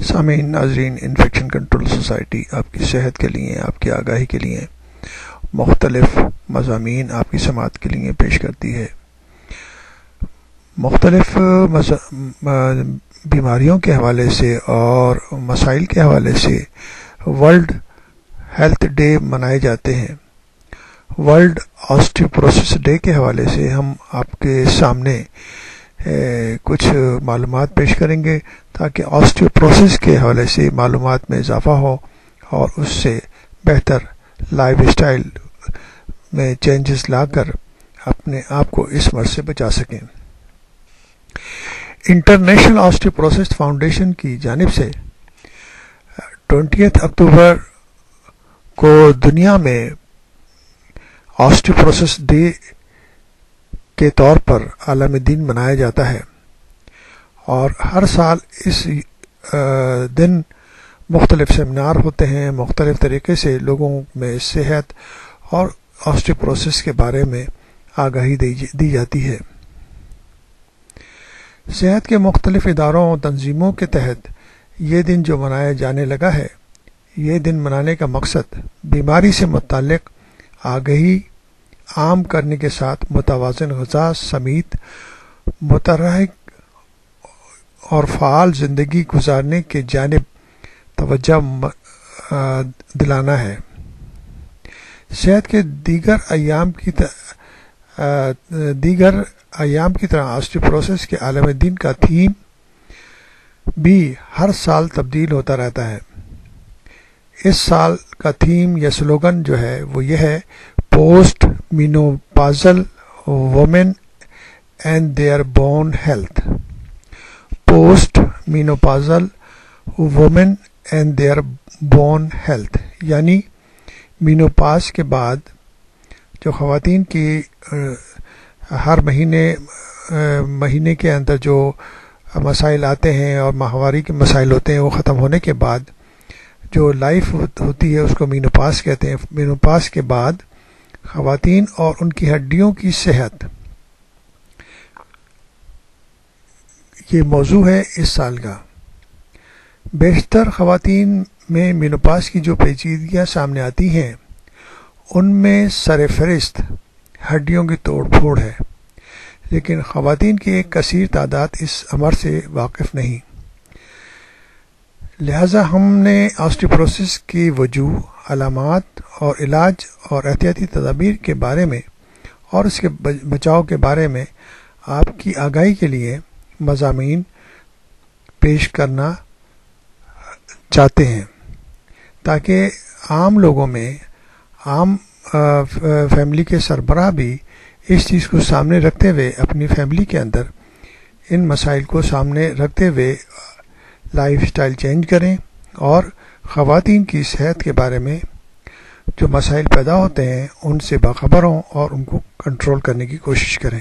سامعین ناظرین، infection control society آپ کی صحت کے لیے، آپ کی آگاہی کے لیے مختلف مضامین آپ کی سماعت کے لیے پیش کرتی ہے۔ مختلف بیماریوں کے حوالے سے اور مسائل کے حوالے سے ورلڈ ہیلتھ ڈے منائے جاتے ہیں۔ ورلڈ آسٹیوپروسس ڈے کے حوالے سے ہم آپ کے سامنے کچھ معلومات پیش کریں گے تاکہ آسٹیوپروسس کے حوالے سے معلومات میں اضافہ ہو اور اس سے بہتر لائف اسٹائل میں چینجز لا کر اپنے آپ کو اس مرض سے بچا سکیں۔ انٹرنیشنل آسٹیوپروسس فاؤنڈیشن کی جانب سے 20 اکتوبر کو دنیا میں آسٹیوپروسس ڈے کے طور پر عالم دین منایا جاتا ہے، اور ہر سال اس دن مختلف سیمینار ہوتے ہیں، مختلف طریقے سے لوگوں میں صحت اور آسٹیوپروسس کے بارے میں آگاہی دی جاتی ہے۔ صحت کے مختلف اداروں اور تنظیموں کے تحت یہ دن جو منایا جانے لگا ہے، یہ دن منانے کا مقصد بیماری سے متعلق آگاہی عام کرنے کے ساتھ متوازن غذا سمیت متحرک اور فعال زندگی گزارنے کے جانب توجہ دلانا ہے۔ صحت کے دیگر ایام کی طرح آسٹیوپروسس کے عالم دین کا تھیم بھی ہر سال تبدیل ہوتا رہتا ہے۔ اس سال کا تھیم یا سلوگن جو ہے وہ یہ ہے: post menopausal women and their bone health. Post menopausal women and their bone health یعنی مینوپاز کے بعد جو خواتین کی ہر مہینے کے اندر جو مسائل آتے ہیں اور ماہواری کے مسائل ہوتے ہیں، وہ ختم ہونے کے بعد جو لائف ہوتی ہے اس کو مینوپاز کہتے ہیں۔ مینوپاز کے بعد خواتین اور ان کی ہڈیوں کی صحت، یہ موضوع ہے اس سال کا۔ بیشتر خواتین میں مینوپاز کی جو پیچیدگیاں سامنے آتی ہیں ان میں سر فہرست ہڈیوں کی توڑ پھوڑ ہے، لیکن خواتین کی ایک کثیر تعداد اس امر سے واقف نہیں۔ لہذا ہم نے آسٹیوپروسس کی وجوہ، علامات اور علاج اور احتیاطی تدابیر کے بارے میں اور اس کے بچاؤ کے بارے میں آپ کی آگاہی کے لیے مضامین پیش کرنا چاہتے ہیں، تاکہ عام لوگوں میں، عام فیملی کے سربراہ بھی اس چیز کو سامنے رکھتے ہوئے اپنی فیملی کے اندر ان مسائل کو سامنے رکھتے ہوئے لائف اسٹائل چینج کریں اور خواتین کی صحت کے بارے میں جو مسائل پیدا ہوتے ہیں ان سے باخبر ہوں اور ان کو کنٹرول کرنے کی کوشش کریں۔